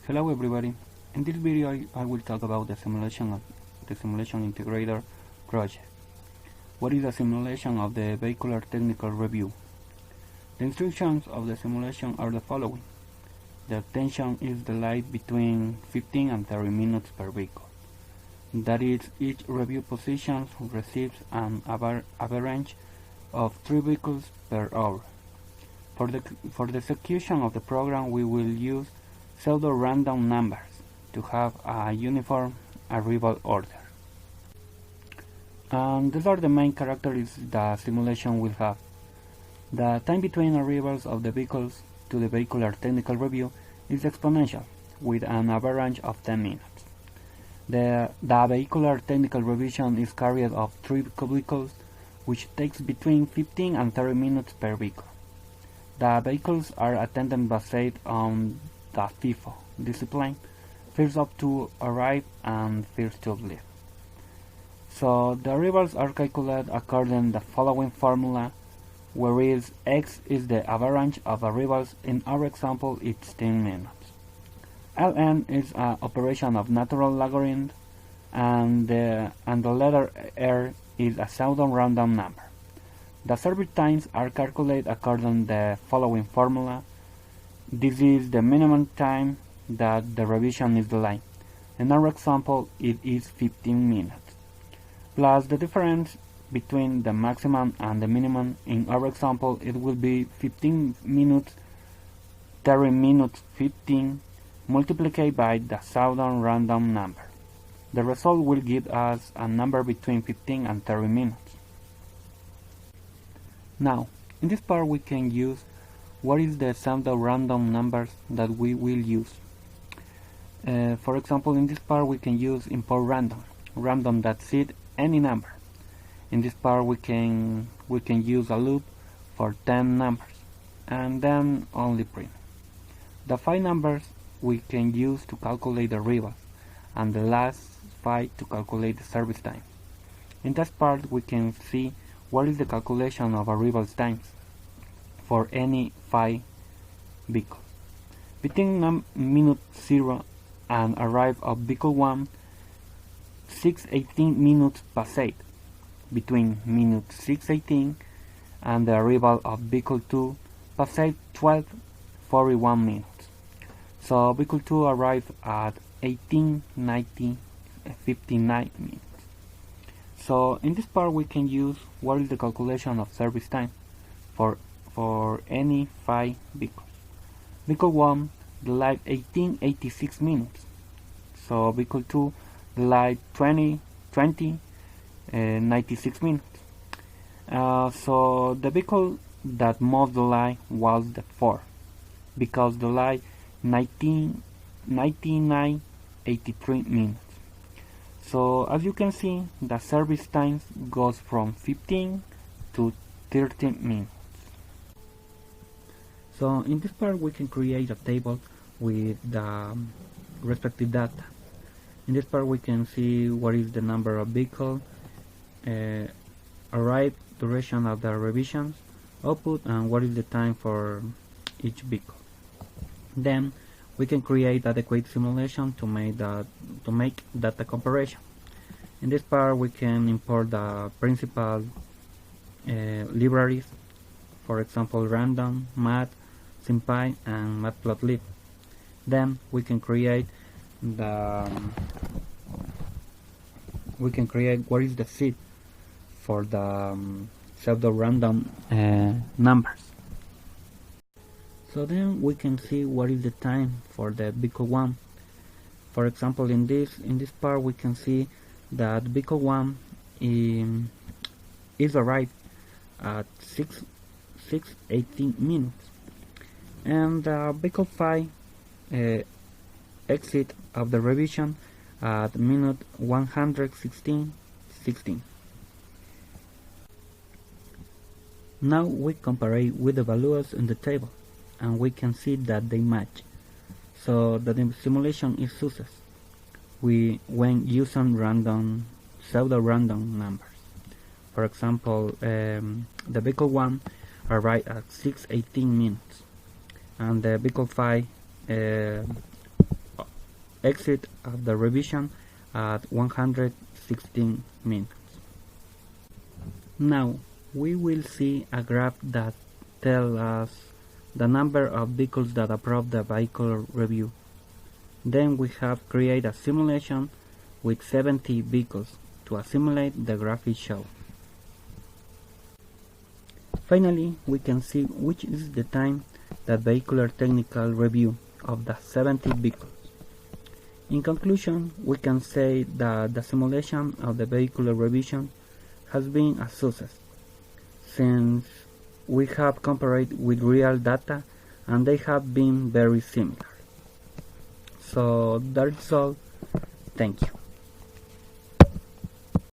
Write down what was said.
Hello everybody. In this video I will talk about the simulation of the Simulation Integrator project. What is a simulation of the vehicular technical review? The instructions of the simulation are the following. The attention is the light between 15 and 30 minutes per vehicle. That is, each review position receives an average of 3 vehicles per hour. For the execution of the program, we will use pseudo-random numbers to have a uniform arrival order. And these are the main characteristics the simulation will have. The time between arrivals of the vehicles to the vehicular technical review is exponential, with an average of 10 minutes. The vehicular technical revision is carried of 3 vehicles, which takes between 15 and 30 minutes per vehicle. The vehicles are attended based on the FIFO discipline, first up to arrive and first to leave. So the arrivals are calculated according to the following formula, whereas x is the average of arrivals. In our example, it's 10 minutes. Ln is an operation of natural logarithm, and the letter R is a pseudo-random number. The service times are calculated according to the following formula. This is the minimum time that the revision is delayed. In our example, it is 15 minutes, plus the difference between the maximum and the minimum. In our example, it will be 15 minutes, 30 minutes, 15, multiplied by the pseudo-random number. The result will give us a number between 15 and 30 minutes. Now, in this part we can use what is the pseudo-random numbers that we will use. For example, in this part we can use import random that seed any number. In this part we can use a loop for 10 numbers and then only print. The 5 numbers we can use to calculate the arrivals, and the last 5 to calculate the service time. In this part we can see what is the calculation of arrivals times for any 5 vehicles. Between minute 0 and arrive of vehicle 1, 6:18 minutes passed. Between minute 6:18 and the arrival of vehicle 2, passed 12:41 minutes. So vehicle 2 arrived at 18:59 minutes. So in this part we can use what is the calculation of service time for any 5 vehicles. Vehicle 1 delayed 18:86 minutes. So vehicle 2 delayed 96 minutes. So the vehicle that most delay was the 4, because delayed 89:83 minutes. So as you can see, the service time goes from 15 to 13 minutes. So in this part we can create a table with the respective data. In this part we can see what is the number of vehicles, arrive, duration of the revisions, output, and what is the time for each vehicle. Then we can create adequate simulation to make data comparison. In this part we can import the principal libraries, for example random, math, SymPy, and matplotlib. Then we can create what is the seed for the pseudo-random numbers. So then we can see what is the time for the vehicle 1. For example, in this part we can see that vehicle 1 is arrived at 6:18 minutes, and vehicle 5 exit of the revision at minute 116:16. Now we compare with the values in the table, and we can see that they match, so that the simulation is success when using pseudo-random numbers. For example, the vehicle 1 arrived at 6:18 minutes, and the vehicle 5 exit of the revision at 116 minutes. Now we will see a graph that tells us the number of vehicles that approve the vehicle review. Then we have created a simulation with 70 vehicles to simulate the graphic show. Finally, we can see which is the time that vehicular technical review of the 70 vehicles. In conclusion, we can say that the simulation of the vehicular revision has been a success, since we have compared with real data and they have been very similar. So that's all. Thank you.